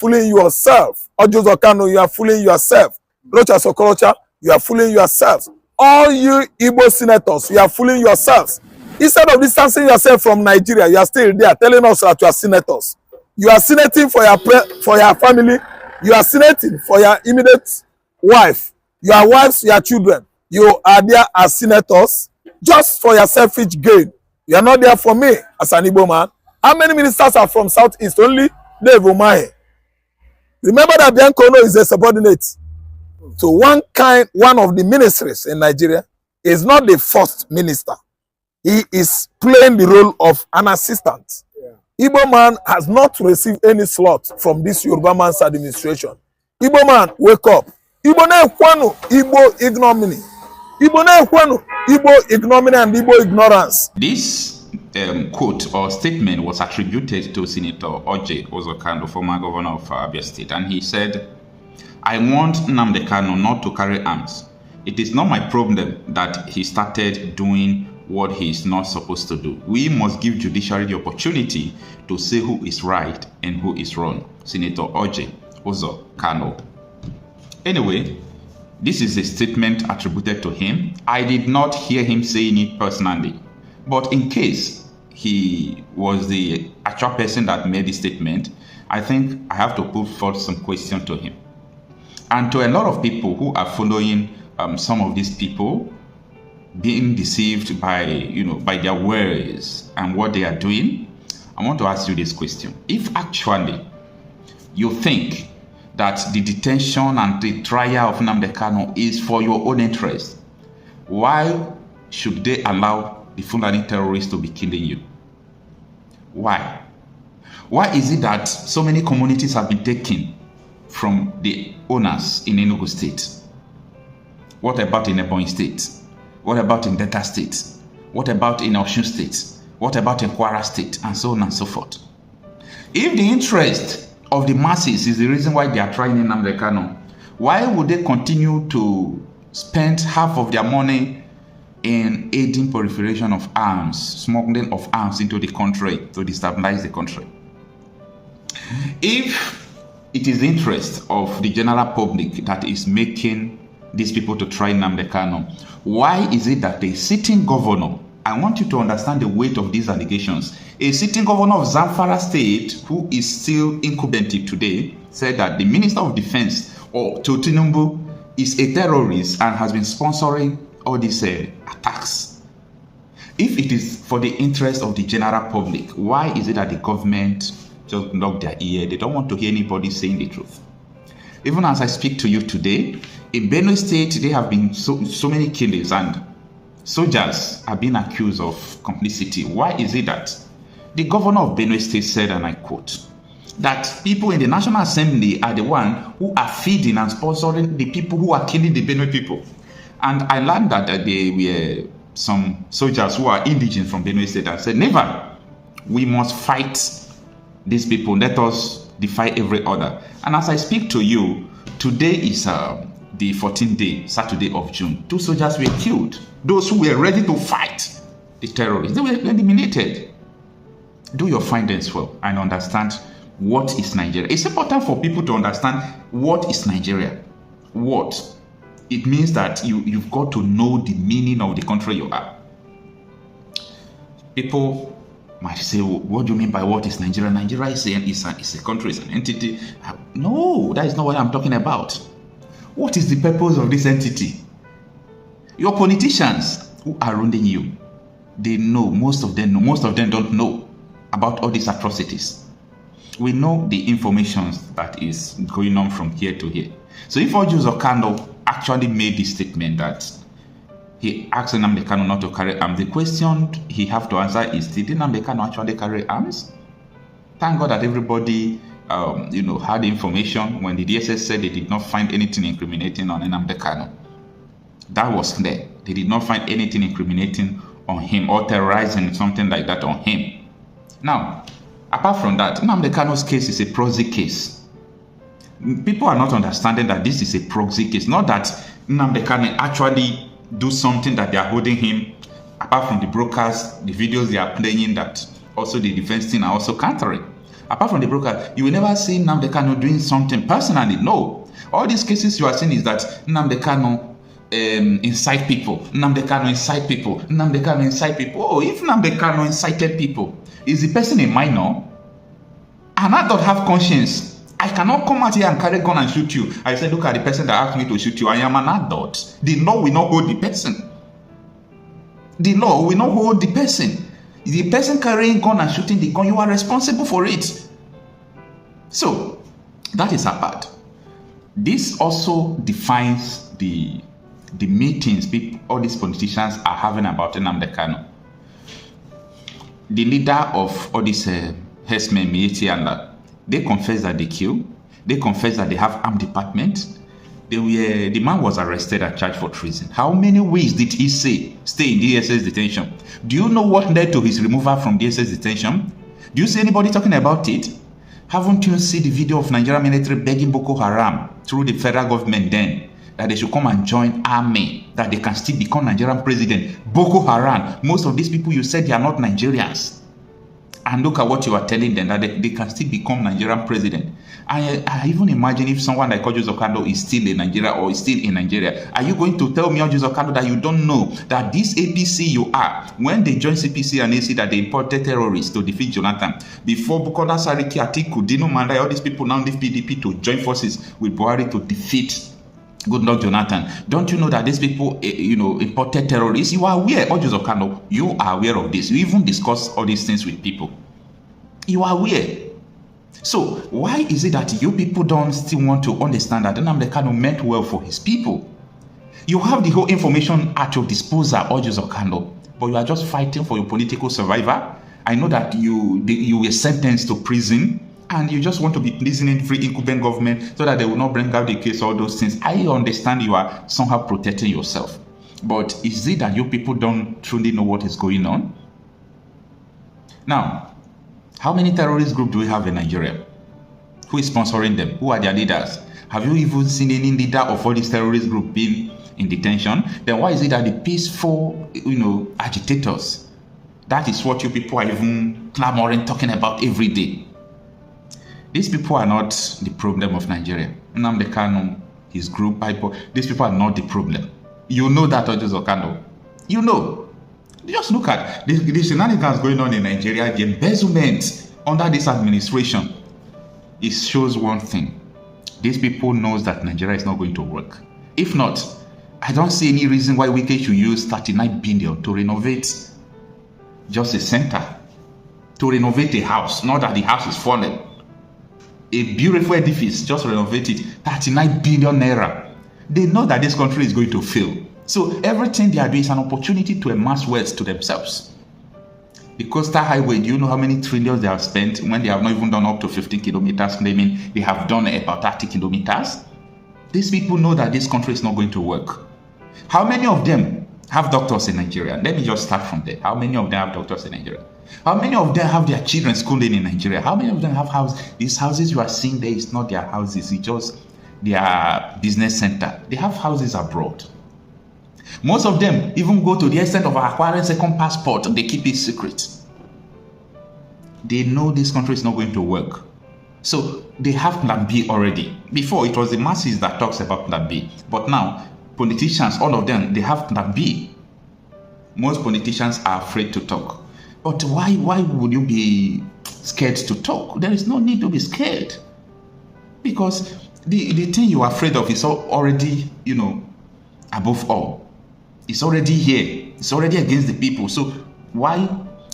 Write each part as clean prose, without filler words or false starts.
fooling yourself. Ojo Kanu, you are fooling yourself. Rocha Sokorocha, you are fooling yourselves. All you Igbo senators, you are fooling yourselves. Instead of distancing yourself from Nigeria, you are still there telling us that you are senators. You are senating for your family. You are senating for your immediate wife, your wives, your children. You are there as senators just for your selfish gain. You are not there for me as an Igbo man. How many ministers are from Southeast? Only Dave Umahi. Remember that Biancono is a subordinate. So one of the ministries in Nigeria is not the first minister. He is playing the role of an assistant. Yeah. Igbo man has not received any slot from this Yoruba man's administration. Igbo man, wake up. Igbo na ekwanu, Igbo ignominy. Igbo na ekwanu, Igbo ignominy and Igbo ignorance. This quote or statement was attributed to Senator Orji, Kanu, former governor of Abia State, and he said, "I want Nnamdi Kanu not to carry arms. It is not my problem that he started doing what he is not supposed to do. We must give judiciary the opportunity to say who is right and who is wrong." Senator Orji Kanu. Anyway, this is a statement attributed to him. I did not hear him saying it personally, but in case he was the actual person that made the statement, I think I have to put forth some question to him. And to a lot of people who are following some of these people, being deceived by, by their words and what they are doing, I want to ask you this question. If actually you think that the detention and the trial of Nnamdi Kanu is for your own interest, why should they allow the Fulani terrorists to be killing you? Why? Why is it that so many communities have been taken from the owners in Enugu State? What about in Ebonyi State? What about in Delta State? What about in Osun State? What about in Kwara State? And so on and so forth. If the interest of the masses is the reason why they are trying Nnamdi Kanu, why would they continue to spend half of their money in aiding proliferation of arms, smuggling of arms into the country to destabilize the country? If it is the interest of the general public that is making these people to try Nnamdi Kanu, why is it that a sitting governor, I want you to understand the weight of these allegations, a sitting governor of Zamfara State, who is still incumbent today, said that the Minister of Defense, or Tinubu, is a terrorist and has been sponsoring all these attacks? If it is for the interest of the general public, why is it that the government just block their ear? They don't want to hear anybody saying the truth. Even as I speak to you today, in Benue State, there have been so many killings and soldiers are being accused of complicity. Why is it that the governor of Benue State said, and I quote, that people in the National Assembly are the one who are feeding and sponsoring the people who are killing the Benue people? And I learned that there were some soldiers who are indigenous from Benue State and said, never, we must fight these people. Let us defy every order. And as I speak to you, today is the 14th day, Saturday of June. 2 soldiers were killed. Those who were ready to fight the terrorists, they were eliminated. Do your findings well and understand what is Nigeria. It's important for people to understand what is Nigeria. What? It means that you've got to know the meaning of the country you are. People might say, well, what do you mean by what is Nigeria? Nigeria is a country, is an entity. No, that is not what I'm talking about. What is the purpose of this entity? Your politicians who are running you, they know, most of them don't know about all these atrocities. We know the information that is going on from here to here. So if Orji Kanu actually made this statement that he asked Nnamdi Kanu not to carry arms, the question he have to answer is, did Nnamdi Kanu actually carry arms? Thank God that everybody had information when the DSS said they did not find anything incriminating on Nnamdi Kanu. That was clear. They did not find anything incriminating on him or terrorizing, something like that on him. Now, apart from that, Nnamdi Kanu's case is a proxy case. People are not understanding that this is a proxy case, not that Nnamdi Kanu actually do something that they are holding him, apart from the brokers, the videos they are playing that also the defense team are also countering. Apart from the broker, you will never see Nnamdi Kanu doing something personally. No. All these cases you are seeing is that Nnamdi Kanu incite people. Nnamdi Kanu incite people. Nnamdi Kanu incite people. Oh, if Nnamdi Kanu incited people, is the person a minor? An adult have conscience. I cannot come out here and carry gun and shoot you. I said, look at the person that asked me to shoot you. I am an adult. The law will not hold the person. The law will not hold the person. The person carrying gun and shooting the gun, you are responsible for it. So, that is apart. This also defines the meetings all these politicians are having about Nnamdi Kanu. The leader of all these herdsmen, Mieti and that, they confess that they kill. They confess that they have armed department. The man was arrested and charged for treason. How many weeks did he stay in DSS detention? Do you know what led to his removal from DSS detention? Do you see anybody talking about it? Haven't you seen the video of Nigerian military begging Boko Haram through the federal government then that they should come and join army, that they can still become Nigerian president? Boko Haram, most of these people you said they are not Nigerians. And look at what you are telling them, that they can still become Nigerian president. I even imagine if someone like Orji is still in Nigeria or is still in Nigeria, are you going to tell me, Orji, that you don't know that this APC you are, when they joined CPC and AC, that they imported terrorists to defeat Jonathan? Before Bukola Sariki, Atiku, Dino Mandai, all these people now leave PDP to join forces with Buhari to defeat Goodluck Jonathan. Don't you know that these people, imported terrorists? You are aware, Orji, you are aware of this. You even discuss all these things with people. You are aware. So why is it that you people don't still want to understand that Nnamdi Kanu meant well for his people? You have the whole information at your disposal, Orji, but you are just fighting for your political survival. I know that you were sentenced to prison, and you just want to be pleasing in free incumbent government so that they will not bring out the case, all those things. I understand you are somehow protecting yourself. But is it that you people don't truly know what is going on? Now, how many terrorist groups do we have in Nigeria? Who is sponsoring them? Who are their leaders? Have you even seen any leader of all these terrorist groups being in detention? Then why is it that the peaceful, agitators, that is what you people are even clamoring, talking about every day? These people are not the problem of Nigeria. Nnamdi Kanu, his group, these people are not the problem. You know that, Orji. You know. Just look at the shenanigans going on in Nigeria, the embezzlement under this administration. It shows one thing. These people knows that Nigeria is not going to work. If not, I don't see any reason why Wike should use 39 billion to renovate just a center, to renovate a house. Not that the house is fallen. A beautiful edifice, just renovate it. 39 billion naira. They know that this country is going to fail. So everything they are doing is an opportunity to amass wealth to themselves. The coastal highway, do you know how many trillions they have spent when they have not even done up to 15 kilometers, claiming they have done about 30 kilometers? These people know that this country is not going to work. How many of them have doctors in Nigeria? Let me just start from there. How many of them have doctors in Nigeria? How many of them have their children schooling in Nigeria? How many of them have houses? These houses you are seeing there is not their houses. It's just their business center. They have houses abroad. Most of them even go to the extent of acquiring second passport. They keep it secret. They know this country is not going to work. So they have plan B already. Before, it was the masses that talks about plan B. But now, politicians, all of them, they have plan B. Most politicians are afraid to talk. But why would you be scared to talk? There is no need to be scared. Because the thing you are afraid of is already, above all. It's already here. It's already against the people. So why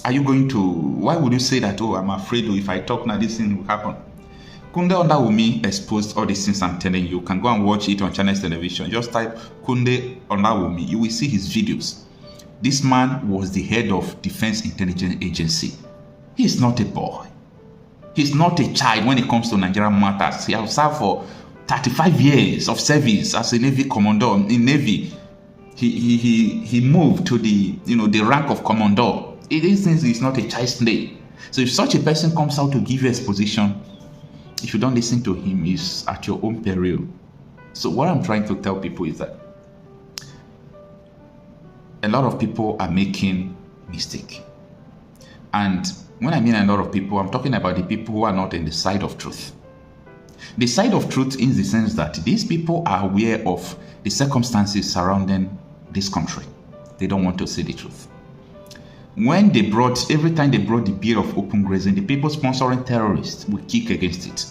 would you say that, I'm afraid if I talk now, this thing will happen? Kunde Ondawumi exposed all these things I'm telling you. You can go and watch it on Channels Television. Just type Kunde Ondawumi. You will see his videos. This man was the head of Defense Intelligence Agency. He is not a boy. He's not a child when it comes to Nigerian matters. He has served for 35 years of service as a Navy commodore in Navy. He moved to the rank of commodore. He's not a child slave. So if such a person comes out to give you exposition, if you don't listen to him, he's at your own peril. So what I'm trying to tell people is that a lot of people are making mistake. And When I mean a lot of people, I'm talking about the people who are not in the side of truth. The side of truth in the sense that these people are aware of the circumstances surrounding this country. They don't want to see the truth. When they brought, every time they brought the bill of open grazing, the people sponsoring terrorists will kick against it.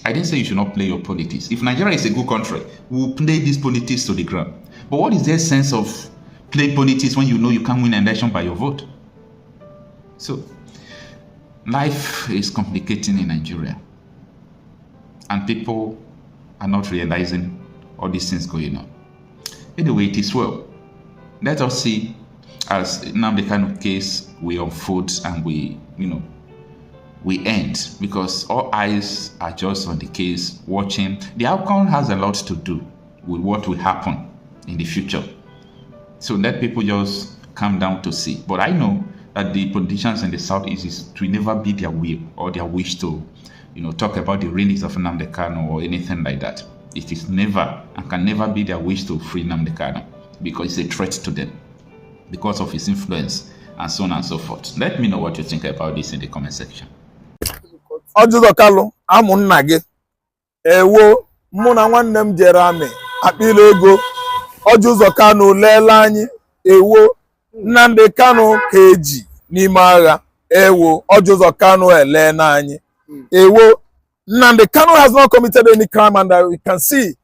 I didn't say you should not play your politics. If Nigeria is a good country, we'll play these politics to the ground. But what is their sense of playing politics when you know you can't win an election by your vote? So, life is complicating in Nigeria. And people are not realizing all these things going on. Anyway, it is well. Let us see as Nnamdi Kanu case we unfold and we end, because all eyes are just on the case, watching. The outcome has a lot to do with what will happen in the future. So let people just calm down to see. But I know that the politicians in the Southeast, it will never be their will or their wish to, talk about the release of Nnamdi Kanu or anything like that. It is never and can never be their wish to free Nnamdi Kanu, because it's a threat to them, because of his influence and so on and so forth. Let me know what you think about this in the comment section. Orji Kalu, amụ nna gị ewo mụ na nwanne m jere amị akpịla ego. Orji Kanu leela anyị ewo Nnamdi Kanu ka eji n'ime agha ewo Orji Kanu eleela anyị ewo. Nnamdi Kanu has not committed any crime, and we can see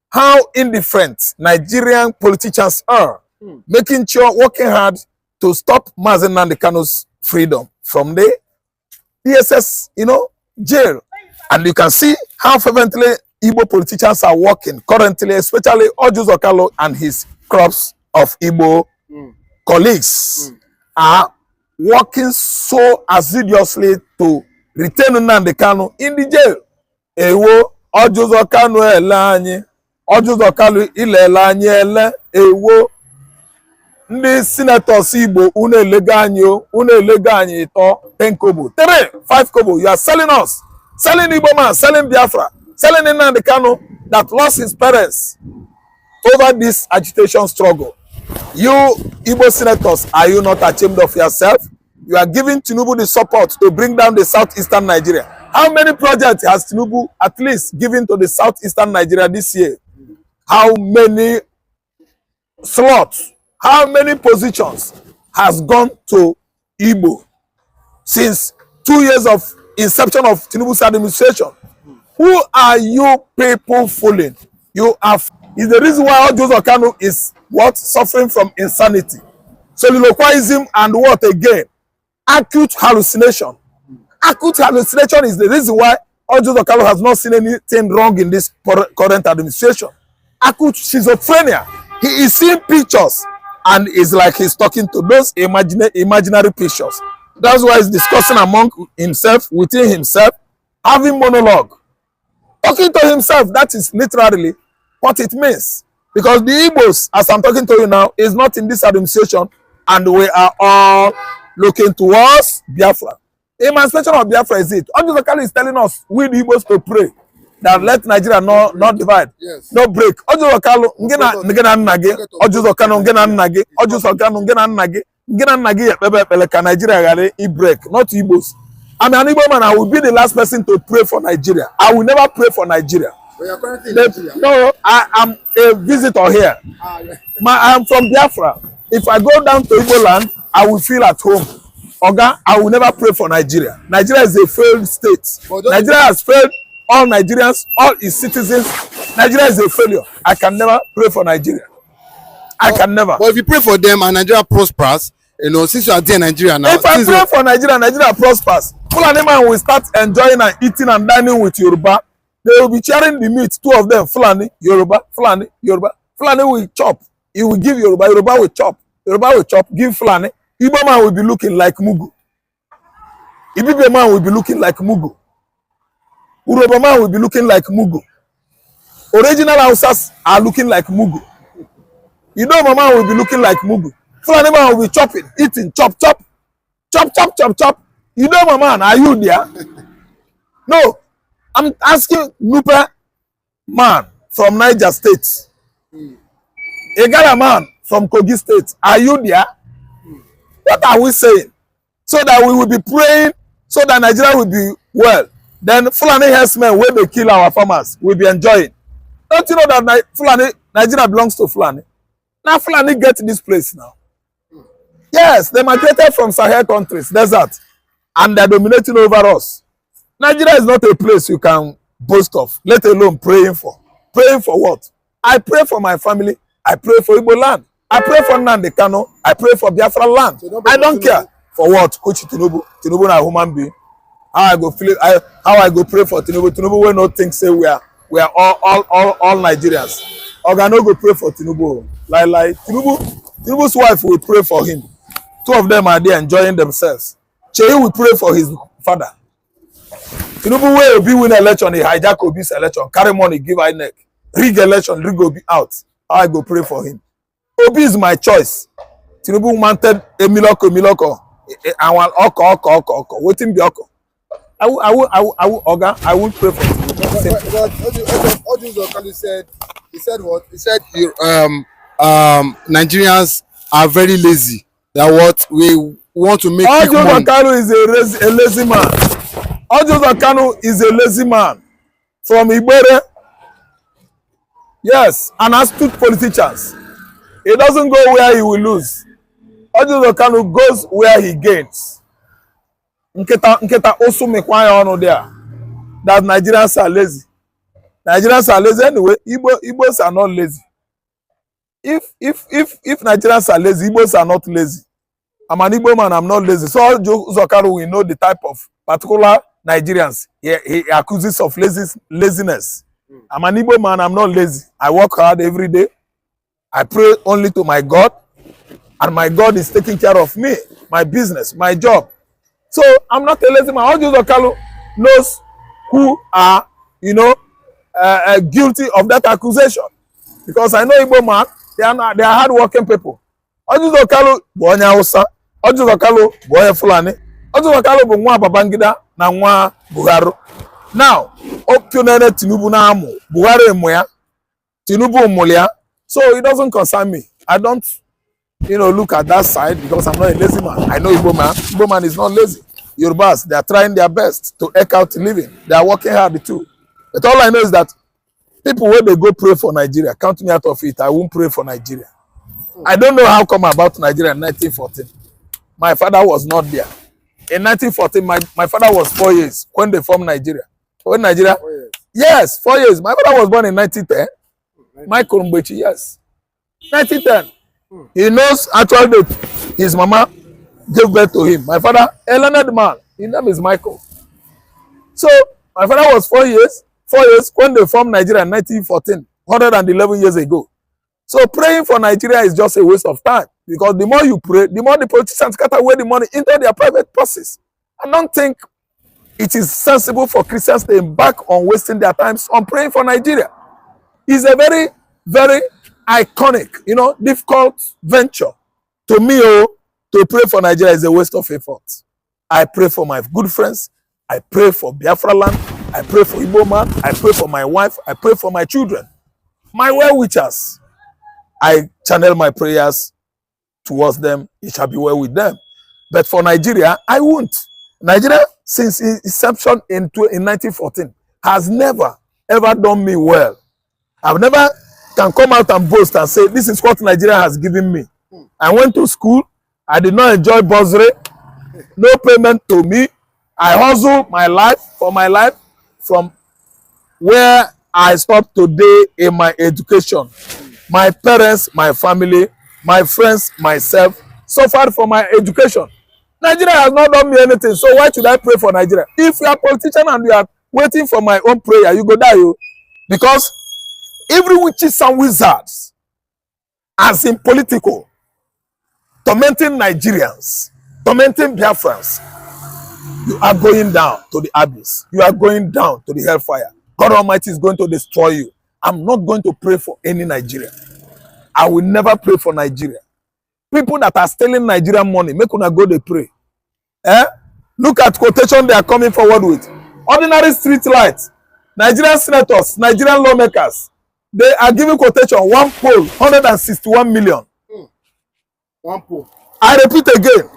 how indifferent Nigerian politicians are, making sure, working hard to stop Mazi Nnamdi Kanu's freedom from the DSS, jail. And you can see how fervently Igbo politicians are working currently, especially Orji Kalu and his crops of Igbo colleagues are working so assiduously to retain Nnamdi Kanu in the jail. Ewo Orji Kanu ele anyị, Orji Kalu ilele anyị ele ewo. Ndị senators Igbo unu elega anyị ito 10 kobo 5 kobo. You are selling us, selling Igbo man, selling Biafra, selling Nnamdi Kanu that lost his parents over this agitation struggle. You Igbo senators, are you not ashamed of yourself? You are giving Tinubu the support to bring down the southeastern Nigeria. How many projects has Tinubu at least given to the southeastern Nigeria this year? How many slots? How many positions has gone to Igbo since 2 years of inception of Tinubu's administration? Who are you people fooling? You are. Is the reason why Orji Kanu is what? Suffering from insanity, soliloquism, and what again? Acute hallucination. Acute hallucination is the reason why Orji Kanu has not seen anything wrong in this current administration. Acute schizophrenia. He is seeing pictures and it's like he's talking to those imaginary pictures. That's why he's discussing among himself, within himself, having monologue. Talking to himself, that is literally what it means. Because the Igbos, as I'm talking to you now, is not in this administration, and we are all looking towards Biafra. Emancipation of Biafra is it. Orji Kanu is telling us, we the Igbos, to pray that let Nigeria not divide, yes, no break. Orji Kanu ngena nnage, Orji Kanu ngena nnage, Orji Kanu ngena nnage bebe ka Nigeria gare I break, not Igbos. I'm an Igbo man. I will be the last person to pray for Nigeria. I will never pray for Nigeria. But you're currently in Nigeria. No, I am a visitor here. Yeah. I am from Biafra. If I go down to Igbo land, I will feel at home. Oga, I will never pray for Nigeria. Nigeria is a failed state. Nigeria has failed all Nigerians, all its citizens. Nigeria is a failure. I can never pray for Nigeria. I can never. But if you pray for them and Nigeria prospers, since you are there in Nigeria now. If I pray for Nigeria, Nigeria prospers. Fulani man will start enjoying and eating and dining with Yoruba. They will be sharing the meat, two of them, Fulani, Yoruba, Fulani, Yoruba. Fulani will chop. He will give Yoruba, Yoruba will chop. Yoruba will chop, give Fulani. Igbo man will be looking like Mugu. Ibibe man will be looking like Mugu. Urobo man will be looking like Mugu. Original Hausas are looking like Mugu. Idoma man will be looking like Mugu. Fulani man will be chopping, eating, chop, chop, chop, chop, chop, chop. Idoma man, are you there? No, I'm asking Nupe man from Niger State. Egala man from Kogi State, are you there? What are we saying? so that we will be praying so that Nigeria will be well. Then Fulani herdsmen, where they kill our farmers, will be enjoying. Don't you know that Nigeria belongs to Fulani? Now Fulani get this place now. Yes, they migrated from Sahel countries, desert, and they're dominating over us. Nigeria is not a place you can boast of, let alone praying for. Praying for what? I pray for my family. I pray for Igbo land. I pray for Nnamdi Kanu. I pray for Biafra land. So I don't care for what. Coach Tinubu. Tinubu na human being. How I go feel? How I go pray for Tinubu? Tinubu will not think say we are all Nigerians. Oga no go pray for Tinubu. Like Tinubu's wife will pray for him. Two of them are there enjoying themselves. Cheyi will pray for his father. Tinubu will be win election. He hijack Obi's election. Carry money, give I neck. Rig election, rig Obi out. How I go pray for him? Obi is my choice. Tinubu wanted a miloko. I want oko. Waiting be oko. I will pray for Tinubu. But all these Kalu said, he said what? He said Nigerians are very lazy. That what we want to make. Orji Kalu is a lazy man. Orji Kanu is a lazy man from Igbere. Yes, an astute politicians. He doesn't go where he will lose. Orji Kanu goes where he gains. Nketa also make one on there that Nigerians are lazy. Nigerians are lazy anyway. Igbos are not lazy. If Nigerians are lazy, Igbos are not lazy. I'm an Igbo man, I'm not lazy. So Orji Kanu will know the type of particular Nigerians he accuses of laziness. I'm an Igbo man, I'm not lazy. I work hard every day. I pray only to my God. And my God is taking care of me, my business, my job. So I'm not a lazy man. Orji Kanu knows who are, guilty of that accusation. Because I know Igbo man, they are hard-working people. Orji Kanu bụ onye Hausa. Orji Kanu bụ onye Fulani. Orji Kanu bụ nwa Babangida na nwa Buhari. Now, opionere Tinubu na amu. Buhari emuya. Tinubu umulia. So it doesn't concern me. I don't, look at that side because I'm not a lazy man. I know Igbo man. Igbo man is not lazy. Yorubas, they are trying their best to eke out living. They are working hard too. But all I know is that people, when they go pray for Nigeria, count me out of it, I won't pray for Nigeria. I don't know how come about Nigeria in 1914. My father was not there. In 1914, my father was 4 years when they formed Nigeria. When Nigeria? 4 years. Yes, 4 years. My father was born in 1910. Michael Mbechi, yes. 1910. He knows actually that his mama gave birth to him. My father, a learned man. His name is Michael. So, my father was 4 years. 4 years when they formed Nigeria in 1914, 111 years ago. So praying for Nigeria is just a waste of time because the more you pray, the more the politicians cut away the money into their private purses. I don't think it is sensible for Christians to embark on wasting their time on praying for Nigeria. It's a very, very iconic, difficult venture. To me, to pray for Nigeria is a waste of effort. I pray for my good friends. I pray for Biafra land. I pray for Igbo man. I pray for my wife. I pray for my children. My well-wishers. I channel my prayers towards them. It shall be well with them. But for Nigeria, I won't. Nigeria, since its inception in 1914, has never, ever done me well. I've never can come out and boast and say, this is what Nigeria has given me. I went to school. I did not enjoy bursary. No payment to me. I hustle my life from where I stopped today in my education. My parents, my family, my friends, myself suffered for my education. Nigeria has not done me anything, so why should I pray for Nigeria? If you are a politician and you are waiting for my own prayer, you go die. Because every witches and wizards, as in political, tormenting Nigerians, tormenting Biafrans, you are going down to the abyss. You are going down to the hellfire. God Almighty is going to destroy you. I'm not going to pray for any Nigeria. I will never pray for Nigeria. People that are stealing Nigerian money, make una go they pray. Look at quotation they are coming forward with. Ordinary street lights, Nigerian senators, Nigerian lawmakers, they are giving quotation, one poll, 161 million. One poll. I repeat again,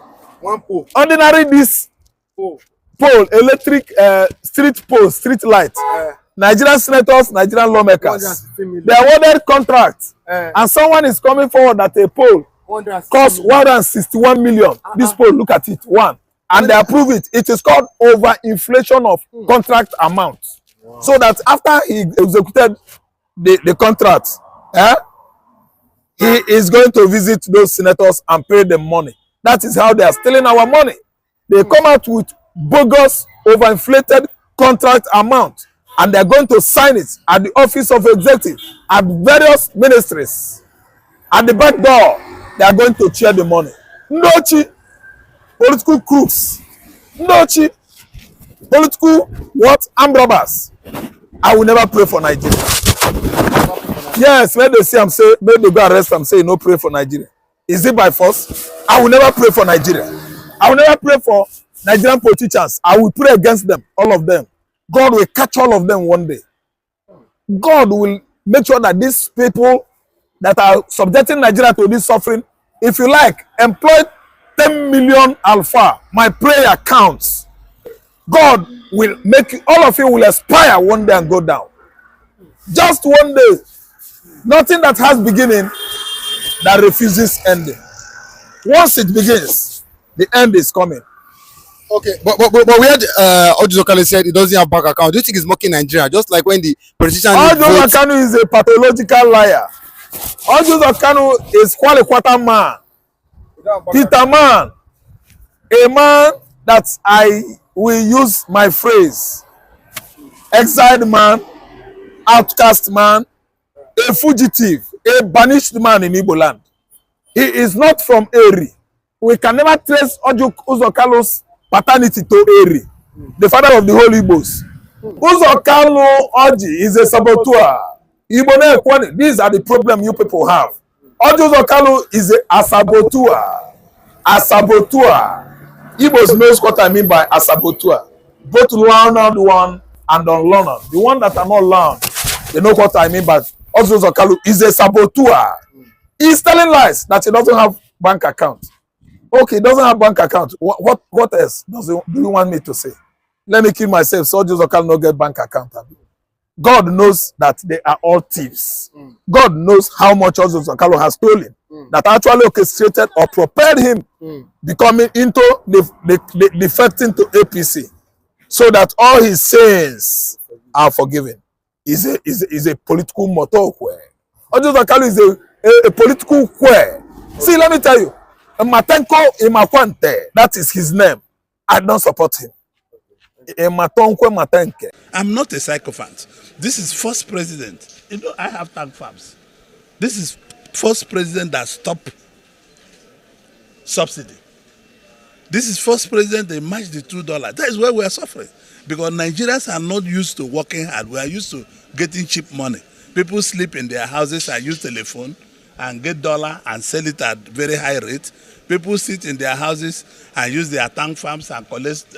One pole. Ordinary this Pole. electric street pole, street light. Nigerian senators, Nigerian lawmakers. They awarded contracts. And someone is coming forward that a pole costs 161 million. This pole, look at it, one. And they approve it. It is called over-inflation of contract amount. Wow. So that after he executed the contract, he is going to visit those senators and pay them money. That is how they are stealing our money. They come out with bogus, overinflated contract amount, and they are going to sign it at the office of executive, at various ministries. At the back door, they are going to share the money. Ndochi, political crooks. Ndochi, political what? Armed robbers. I will never pray for Nigeria. Yes, when they see I'm say, when they go arrest, I'm saying no pray for Nigeria. Is it by force? I will never pray for Nigeria. I will never pray for Nigerian politicians. I will pray against them, all of them. God will catch all of them one day. God will make sure that these people that are subjecting Nigeria to this suffering, if you like, employ 10 million alpha. My prayer counts. God will make you, all of you will expire one day and go down. Just one day. Nothing that has beginning that refuses ending. Once it begins, the end is coming. Okay, but we had Orji said he doesn't have bank account. Do you think he's mocking Nigeria? Just like when the politician Orji Kanu is a pathological liar. Orji Kanu is quite a quarter man. Peter man. A man that I will use my phrase. Exiled man, outcast man, a fugitive, a banished man in Igbo land. He is not from Eri. We can never trace Orji Kanu's paternity to Eri, the father of the whole Igbos. Kalu Orji is a saboteur. These are the problems you people have. Orji Kalu is a saboteur. A saboteur. Igbos knows what I mean by a saboteur. Both learned one and unlearned. The one that are not learned, they know what I mean by Orji Kalu is a saboteur. He's telling lies that he doesn't have bank account. Okay, doesn't have bank account. What else do you want me to say? Let me kill myself so Orji Kalu no get bank account. God knows that they are all thieves. God knows how much Orji Kalu has stolen. That actually orchestrated or propelled him becoming into defecting to APC, so that all his sins are forgiven. Is a political motto. Orji Kalu is a political queer. See, let me tell you. Matenko Imakwante, that is his name. I don't support him. I'm not a psychopath. This is first president. You know, I have tank farms. This is first president that stopped subsidy. This is first president that matched the $2. That is why we are suffering. Because Nigerians are not used to working hard. We are used to getting cheap money. People sleep in their houses and use telephone and get dollar and sell it at very high rate. People sit in their houses and use their tank farms and collect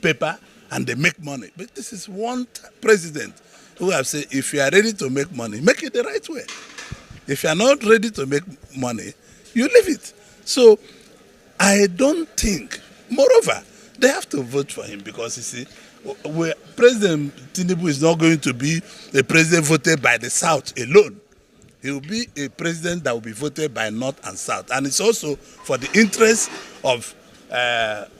paper and they make money. But this is one president who have said, if you are ready to make money, make it the right way. If you are not ready to make money, you leave it. So I don't think, moreover, they have to vote for him because you see, President Tinubu is not going to be a president voted by the South alone. He will be a president that will be voted by North and South. And it's also for the interest of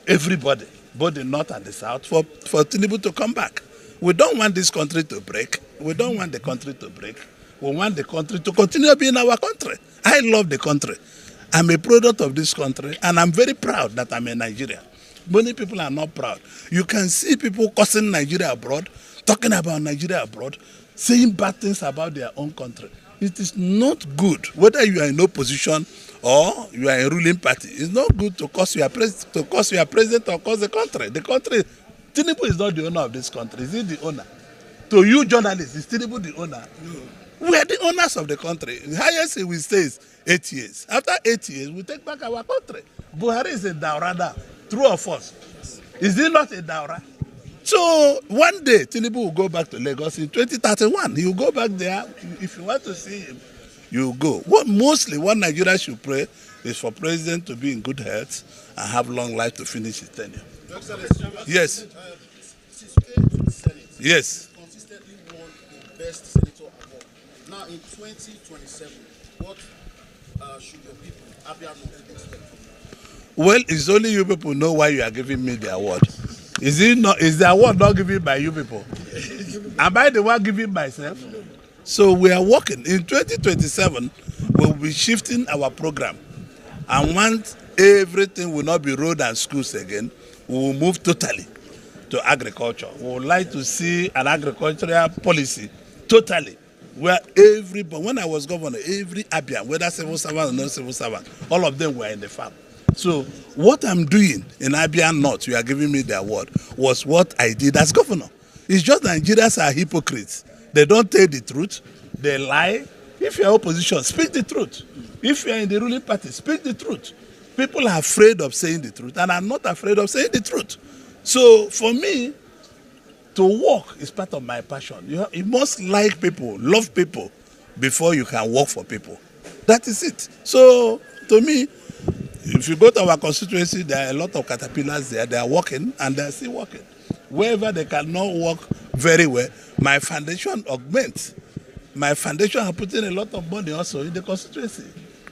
everybody, both the North and the South, for Tinubu to come back. We don't want this country to break. We don't want the country to break. We want the country to continue being our country. I love the country. I'm a product of this country, and I'm very proud that I'm a Nigerian. Many people are not proud. You can see people cursing Nigeria abroad, talking about Nigeria abroad, saying bad things about their own country. It is not good, whether you are in opposition or you are a ruling party. It's not good to curse your president or curse the country. The country, Tinubu is not the owner of this country. Is he the owner? To you journalists, is Tinubu the owner? No. We are the owners of the country. The highest he will stay is 8 years. After 8 years, we take back our country. Buhari is a Daura now. True or false? Is he not a Daura? So one day, Tinubu will go back to Lagos in 2031. He will go back there. If you want to see him, you go. What Nigeria should pray is for president to be in good health and have long life to finish his tenure. Yes. Yes. Consistently won the best senator award. Now in 2027, what should your people, Abia North, expect from you? Well, it's only you people know why you are giving me the award. Is the award not given by you people? Am I the one giving myself? So we are working. In 2027, we'll be shifting our program. And once everything will not be road and schools again, we will move totally to agriculture. We would like to see an agricultural policy totally, where everybody, when I was governor, every Abian, whether civil servant or non civil servant, all of them were in the farm. So what I'm doing in Abia North, you are giving me the award, was what I did as governor. It's just Nigerians are hypocrites. They don't tell the truth. They lie. If you're opposition, speak the truth. If you're in the ruling party, speak the truth. People are afraid of saying the truth, and I'm not afraid of saying the truth. So for me, to work is part of my passion. You must like people, love people, before you can work for people. That is it. So to me, if you go to our constituency, there are a lot of caterpillars there. They are working and they are still working. Wherever they cannot work very well, my foundation augments. My foundation has put in a lot of money also in the constituency.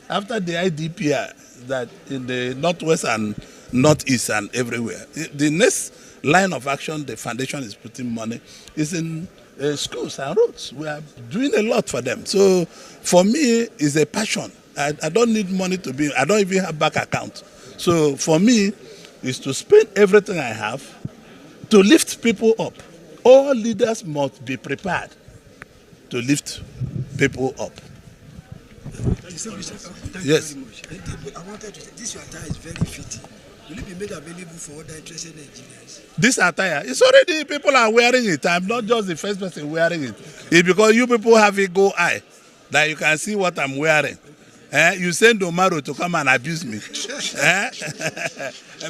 After the IDPR, that in the northwest and northeast and everywhere, the next line of action the foundation is putting money is in schools and roads. We are doing a lot for them. So for me, it's a passion. I don't need money to be, I don't even have bank account. So for me, is to spend everything I have to lift people up. All leaders must be prepared to lift people up. Yes. I wanted to say, this your attire is very fitting. Will it be made available for other interested Nigerians? This attire, it's already, people are wearing it. I'm not just the first person wearing it. It's because you people have a go eye that you can see what I'm wearing. You send Omaro to come and abuse me.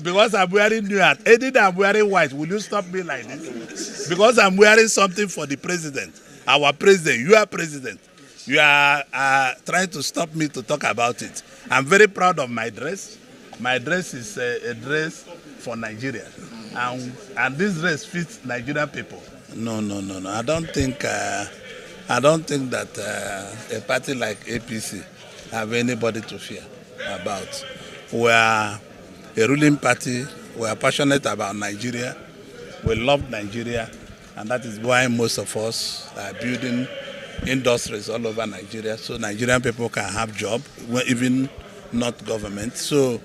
Because I'm wearing new hat. Anything I'm wearing white, will you stop me like this? Because I'm wearing something for the president. Our president, you are president. You are trying to stop me to talk about it. I'm very proud of my dress. My dress is a dress for Nigeria. And this dress fits Nigerian people. No. I don't think that a party like APC have anybody to fear about. We are a ruling party. We are passionate about Nigeria. We love Nigeria. And that is why most of us are building industries all over Nigeria, so Nigerian people can have jobs, even not government. So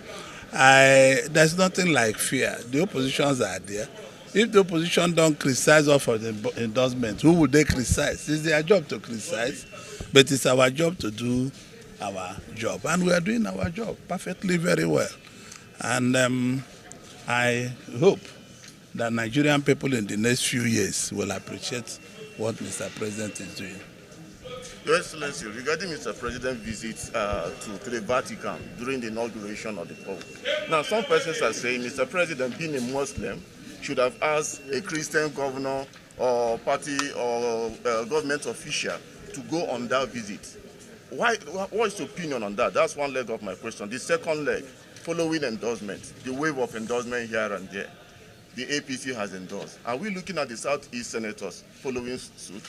there's nothing like fear. The oppositions are there. If the opposition don't criticize us for the endorsement, who would they criticize? It's their job to criticize, but it's our job to do our job. And we are doing our job perfectly very well. And I hope that Nigerian people in the next few years will appreciate what Mr. President is doing. Your Excellency, regarding Mr. President's visit to the Vatican during the inauguration of the Pope. Now, some persons are saying Mr. President, being a Muslim, should have asked a Christian governor or party or government official to go on that visit. What is your opinion on that? That's one leg of my question. The second leg, following endorsement, the wave of endorsement here and there, the APC has endorsed. Are we looking at the Southeast senators following suit?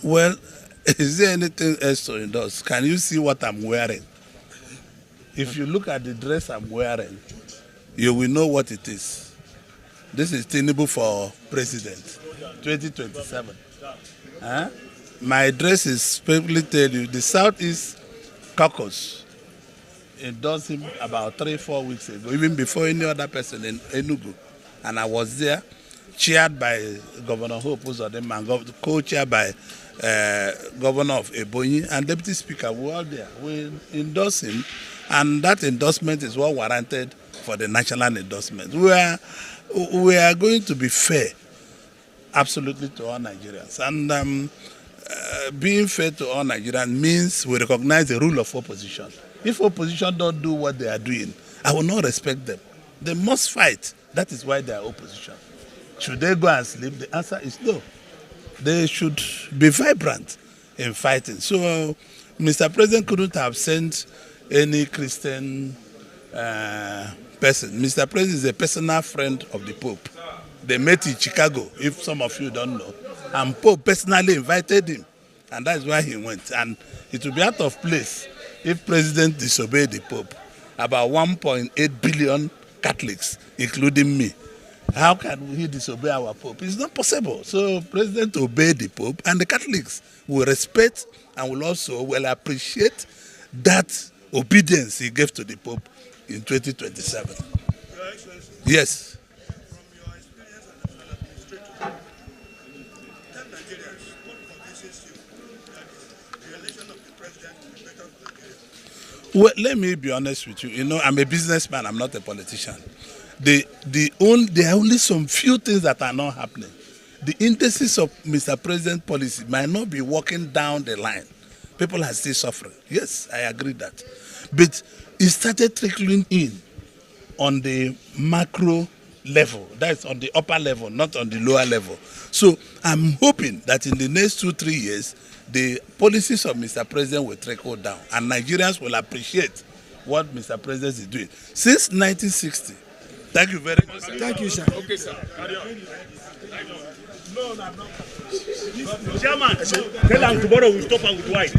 Well, is there anything else to endorse? Can you see what I'm wearing? If you look at the dress I'm wearing, you will know what it is. This is Tinubu for president, 2027. My dress is specifically tell you, the Southeast caucus endorsed him about 3-4 weeks ago, even before any other person in Enugu. And I was there, chaired by Governor Hope Uzodinma and co-chaired by Governor of Ebonyi and Deputy Speaker. We were all there. We endorsed him, and that endorsement is what warranted for the national endorsement. We are going to be fair, absolutely, to all Nigerians. And being fair to all Nigerians means we recognize the rule of opposition. If opposition don't do what they are doing, I will not respect them. They must fight. That is why they are opposition. Should they go and sleep? The answer is no. They should be vibrant in fighting. So Mr. President couldn't have sent any Christian person. Mr. President is a personal friend of the Pope. They met in Chicago, if some of you don't know. And Pope personally invited him. And that's why he went. And it would be out of place if President disobeyed the Pope. About 1.8 billion Catholics, including me. How can he disobey our Pope? It's not possible. So President obeyed the Pope, and the Catholics will respect and will also appreciate that obedience he gave to the Pope in 2027. Your Excellency. Yes. From your experience as an administrator, tell Nigerians what convinces you that the election of the president will be better for Nigeria. Well, let me be honest with you. You know, I'm a businessman. I'm not a politician. There are only some few things that are not happening. The indices of Mr. President's policy might not be walking down the line. People are still suffering. Yes, I agree that. But it started trickling in on the macro level. That's on the upper level, not on the lower level. So I'm hoping that in the next 2-3 years, the policies of Mr. President will trickle down and Nigerians will appreciate what Mr. President is doing. Since 1960, thank you very much. Thank you, sir. Okay, sir. Chairman, tell them tomorrow we'll stop and with white.